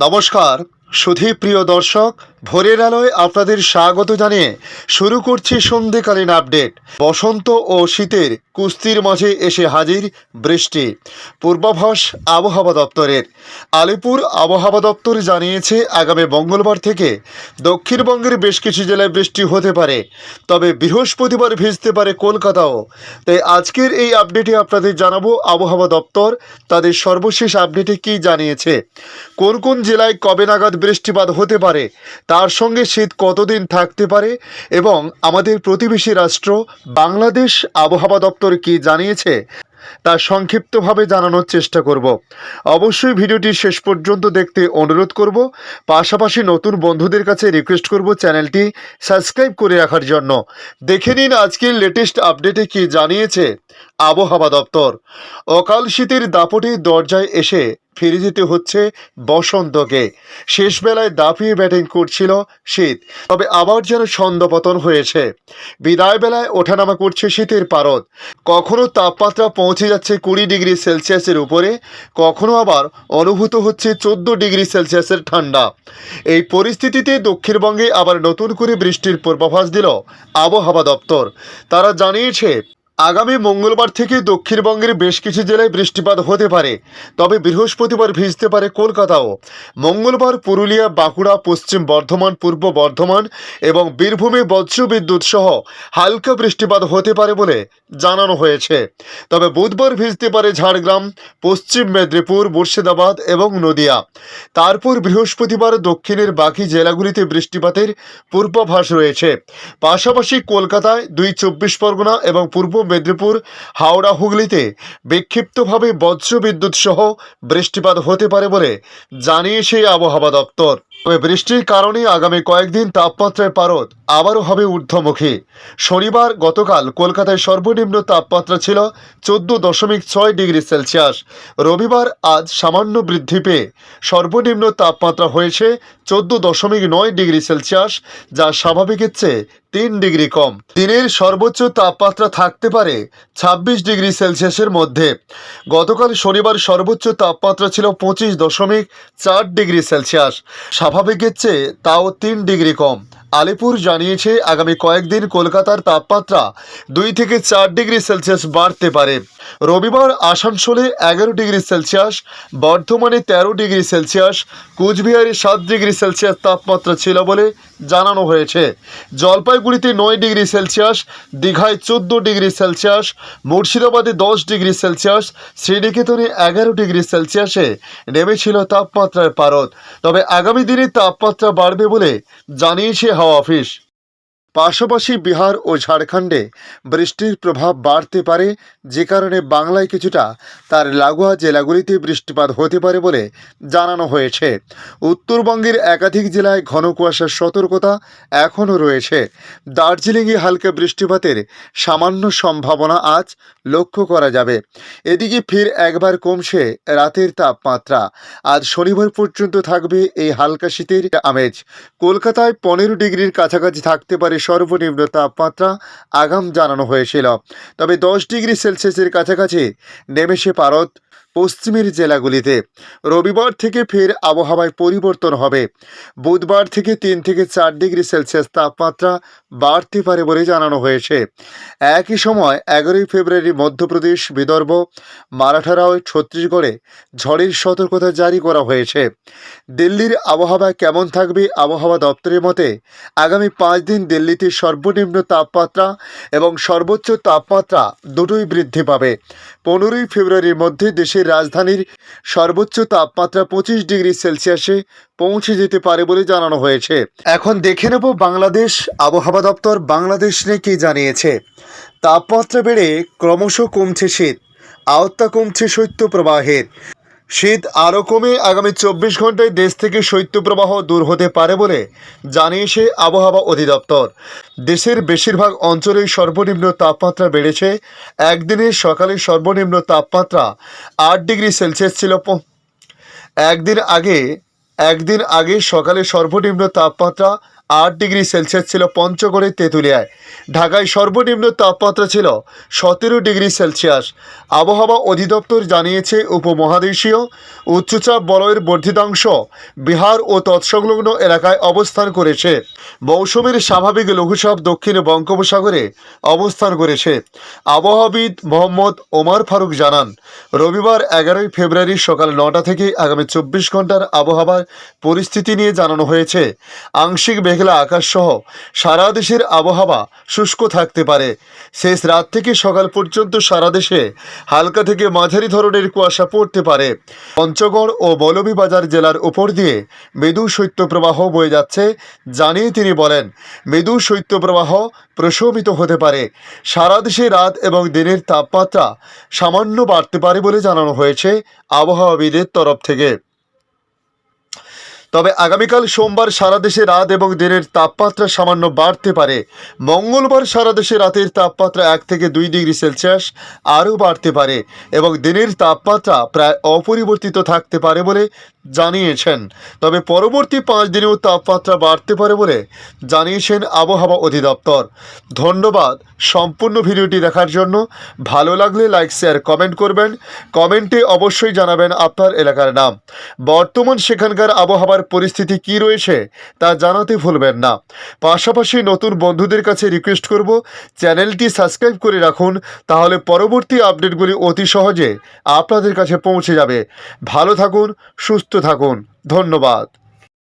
নমস্কার সুধী প্রিয় দর্শক, ভোরের আলোয় আপনাদের স্বাগত জানিয়ে শুরু করছি সন্ধেকালীন আপডেট। বসন্ত ও শীতের কুস্তির মাঝে এসে হাজির বৃষ্টি। পূর্বাভাস আবহাওয়া দপ্তরের। আলিপুর আবহাওয়া দপ্তর জানিয়েছে আগামী মঙ্গলবার থেকে দক্ষিণবঙ্গের বেশ কিছু জেলায় বৃষ্টি হতে পারে, তবে বৃহস্পতিবার ভিজতে পারে কলকাতাও। তাই আজকের এই আপডেটে আপনাদের জানাবো আবহাওয়া দপ্তর তাদের সর্বশেষ আপডেটে কী জানিয়েছে, কোন কোন জেলায় কবে নাগাদ বৃষ্টিপাত হতে পারে, তার সঙ্গে শীত কতদিন থাকতে পারে এবং আমাদের প্রতিবেশী রাষ্ট্র বাংলাদেশ আবহাওয়া দপ্তর কী জানিয়েছে তা সংক্ষিপ্তভাবে জানানোর চেষ্টা করব। অবশ্যই ভিডিওটি শেষ পর্যন্ত দেখতে অনুরোধ করব। পাশাপাশি নতুন বন্ধুদের কাছে রিকোয়েস্ট করব চ্যানেলটি সাবস্ক্রাইব করে রাখার জন্য। দেখে নিন আজকের লেটেস্ট আপডেটে কী জানিয়েছে আবহাওয়া দপ্তর। অকাল শীতের দাপটে দরজায় এসে ফিরে যেতে হচ্ছে বসন্তকে। শেষ বেলায় দাপিয়ে ব্যাটিং করছিল শীত, তবে আবার যেন ছন্দপতন হয়েছে। বিদায় বেলায় ওঠানামা করছে শীতের পারদ। কখনো তাপমাত্রা পৌঁছে যাচ্ছে 20 ডিগ্রি সেলসিয়াসের উপরে, কখনো আবার অনুভূত হচ্ছে 14 ডিগ্রি সেলসিয়াসের ঠান্ডা। এই পরিস্থিতিতে দক্ষিণবঙ্গে আবার নতুন করে বৃষ্টির পূর্বাভাস দিল আবহাওয়া দপ্তর। তারা জানিয়েছে আগামী মঙ্গলবার থেকে দক্ষিণবঙ্গের বেশ কিছু জেলায় বৃষ্টিপাত হতে পারে, তবে বৃহস্পতিবার ভিজতে পারে কলকাতাও। মঙ্গলবার পুরুলিয়া, বাঁকুড়া, পশ্চিম বর্ধমান, পূর্ব বর্ধমান এবং বীরভূমে বজ্রবিদ্যুৎ সহ হালকা বৃষ্টিপাত হতে পারে বলে জানানো হয়েছে। তবে বুধবার ভিজতে পারে ঝাড়গ্রাম, পশ্চিম মেদিনীপুর, মুর্শিদাবাদ এবং নদিয়া। তারপর বৃহস্পতিবার দক্ষিণের বাকি জেলাগুলিতে বৃষ্টিপাতের পূর্বাভাস রয়েছে। পাশাপাশি কলকাতায় 2 চব্বিশ পরগনা এবং পূর্ব মেদিনীপুর, হাওড়া, হুগলিতে বিক্ষিপ্তভাবে বজ্রবিদ্যুৎ সহ বৃষ্টিপাত হতে পারে বলে জানিয়েছে আবহাওয়া দপ্তর। তবে বৃষ্টির কারণে আগামী কয়েকদিন তাপমাত্রার পারদ আবারও হবে ঊর্ধ্বমুখী। শনিবার গতকাল কলকাতায় সর্বনিম্ন তাপমাত্রা ছিল 14.6 ডিগ্রি সেলসিয়াস। রবিবার আজ সামান্য বৃদ্ধি পেয়ে সর্বনিম্ন তাপমাত্রা হয়েছে 14.9 ডিগ্রি সেলসিয়াস, যা স্বাভাবিকের চেয়ে 3 ডিগ্রি কম। দিনের সর্বোচ্চ তাপমাত্রা থাকতে পারে 26 ডিগ্রি সেলসিয়াসের মধ্যে। গতকাল শনিবার সর্বোচ্চ তাপমাত্রা ছিল 25.4 ডিগ্রি সেলসিয়াস, স্বাভাবিকের চেয়ে তাও 3 ডিগ্রি কম। আলিপুর জানিয়েছে আগামী কয়েকদিন কলকাতার তাপমাত্রা 2 থেকে 4 ডিগ্রি সেলসিয়াস বাড়তে পারে। রবিবার আসানসোলে 11 ডিগ্রি সেলসিয়াস, বর্ধমানে 13 ডিগ্রি সেলসিয়াস, কুচবিহারে 7 ডিগ্রি সেলসিয়াস তাপমাত্রা ছিল বলে জানানো হয়েছে। জলপাইগুড়িতে 9 ডিগ্রি সেলসিয়াস, দীঘায় 14 ডিগ্রি সেলসিয়াস, মুর্শিদাবাদে 10 ডিগ্রি সেলসিয়াস, শ্রীনিকেতনে 11 ডিগ্রি সেলসিয়াসে নেমেছিল তাপমাত্রার পারদ। তবে আগামী দিনে তাপমাত্রা বাড়বে বলে জানিয়েছে হাওয়া অফিস। পাশাপাশি বিহার ও ঝাড়খণ্ডে বৃষ্টির প্রভাব বাড়তে পারে, যে কারণে বাংলায় কিছুটা তার লাগোয়া জেলাগুলিতে বৃষ্টিপাত হতে পারে বলে জানানো হয়েছে। উত্তরবঙ্গের একাধিক জেলায় ঘন কুয়াশার সতর্কতা এখনও রয়েছে। দার্জিলিংয়ে হালকা বৃষ্টিপাতের সামান্য সম্ভাবনা আজ লক্ষ্য করা যাবে। এদিকে ফের একবার কমছে রাতের তাপমাত্রা। আজ শনিবার পর্যন্ত থাকবে এই হালকা শীতের আমেজ। কলকাতায় 15 ডিগ্রির কাছাকাছি থাকতে পারে সর্বনিম্ন তাপমাত্রা, আগাম জানানো হয়েছিল। তবে 10 ডিগ্রি সেলসিয়াসের কাছাকাছি নেমেছে পারদ পশ্চিমের জেলাগুলিতে। রবিবার থেকে ফের আবহাওয়ায় পরিবর্তন হবে। বুধবার থেকে 3 থেকে 4 ডিগ্রি সেলসিয়াস তাপমাত্রা বাড়তে পারে বলে জানানো হয়েছে। একই সময় 11 ফেব্রুয়ারি মধ্যপ্রদেশ, বিদর্ভ, মারাঠারাও, ছত্তিশগড়ে ঝড়ের সতর্কতা জারি করা হয়েছে। দিল্লির আবহাওয়া কেমন থাকবে আবহাওয়া দপ্তরের মতে, আগামী 5 দিন দিল্লিতে সর্বনিম্ন তাপমাত্রা এবং সর্বোচ্চ তাপমাত্রা দুটোই বৃদ্ধি পাবে। 15 ফেব্রুয়ারির মধ্যে দেশের রাজধানীর সর্বোচ্চ তাপমাত্রা 25 ডিগ্রি সেলসিয়াসে পৌঁছে যেতে পারে বলে জানানো হয়েছে। এখন দেখে নেব বাংলাদেশ আবহাওয়া দপ্তর বাংলাদেশ নিয়ে কী জানিয়েছে। তাপমাত্রা বেড়ে ক্রমশ কমছে শীত, আওতা কমছে শৈত্যপ্রবাহের। শীত আরও কমে আগামী 24 ঘন্টায় দেশ থেকে শৈত্যপ্রবাহ দূর হতে পারে বলে জানিয়েছে আবহাওয়া অধিদপ্তর। দেশের বেশিরভাগ অঞ্চলেই সর্বনিম্ন তাপমাত্রা বেড়েছে। একদিনের সকালে সর্বনিম্ন তাপমাত্রা 8 ডিগ্রি সেলসিয়াস ছিল। একদিন আগে সকালে সর্বনিম্ন তাপমাত্রা 8 ডিগ্রি সেলসিয়াস ছিল পঞ্চগড়ের তেঁতুলিয়ায়। ঢাকায় সর্বনিম্ন তাপমাত্রা ছিল 17 ডিগ্রি সেলসিয়াস। আবহাওয়া অধিদপ্তর জানিয়েছে, উপমহাদেশীয় উচ্চচাপ বলয়ের বর্ধিতাংশ বিহার ও তৎসংলগ্ন এলাকায় অবস্থান করেছে। মৌসুমীর স্বাভাবিক লঘুচাপ দক্ষিণ বঙ্গোপসাগরে অবস্থান করেছে। আবহাওয়াবিদ মোহাম্মদ ওমর ফারুক জানান, রবিবার 11 ফেব্রুয়ারি সকাল 9টা থেকে আগামী 24 ঘন্টার আবহাওয়ার পরিস্থিতি নিয়ে জানানো হয়েছে। আংশিক মেঘলা আকাশ সহ সারা দেশের আবহাওয়া শুষ্ক থাকতে পারে। শেষ রাত থেকে সকাল পর্যন্ত সারা দেশে হালকা থেকে মাঝারি ধরনের কুয়াশা পড়তে পারে। পঞ্চগড় ও মৌলভীবাজার জেলার উপর দিয়ে মৃদু শৈত্যপ্রবাহ বয়ে যাচ্ছে জানিয়ে তিনি বলেন, মৃদু শৈত্যপ্রবাহ প্রশমিত হতে পারে। সারা দেশে রাত এবং দিনের তাপমাত্রা সামান্য বাড়তে পারে বলে জানানো হয়েছে আবহাওয়াবিদের তরফ থেকে। তবে আগামীকাল সোমবার সারা দেশে রাত এবং দিনের তাপমাত্রা সামান্য বাড়তে পারে। মঙ্গলবার সারা দেশে রাতের তাপমাত্রা 1 থেকে 2 ডিগ্রি সেলসিয়াস আরও বাড়তে পারে এবং দিনের তাপমাত্রা প্রায় অপরিবর্তিত থাকতে পারে বলে জানিয়েছেন। তবে পরবর্তী 5 দিনেও তাপমাত্রা বাড়তে পারে বলে জানিয়েছেন আবহাওয়া অধিদপ্তর। ধন্যবাদ সম্পূর্ণ ভিডিওটি দেখার জন্য। ভালো লাগলে লাইক, শেয়ার, কমেন্ট করবেন। কমেন্টে অবশ্যই জানাবেন আপনার এলাকার নাম। বর্তমান সেখানকার আবহাওয়ার পরিস্থিতি কী রয়েছে তা জানাতে ভুলবেন না। পাশাপাশি নতুন বন্ধুদের কাছে রিকোয়েস্ট করব, চ্যানেলটি সাবস্ক্রাইব করে রাখুন, তাহলে পরবর্তী আপডেটগুলি অতি সহজে আপনাদের কাছে পৌঁছে যাবে। ভালো থাকুন, সুস্থ থাকুন। ধন্যবাদ।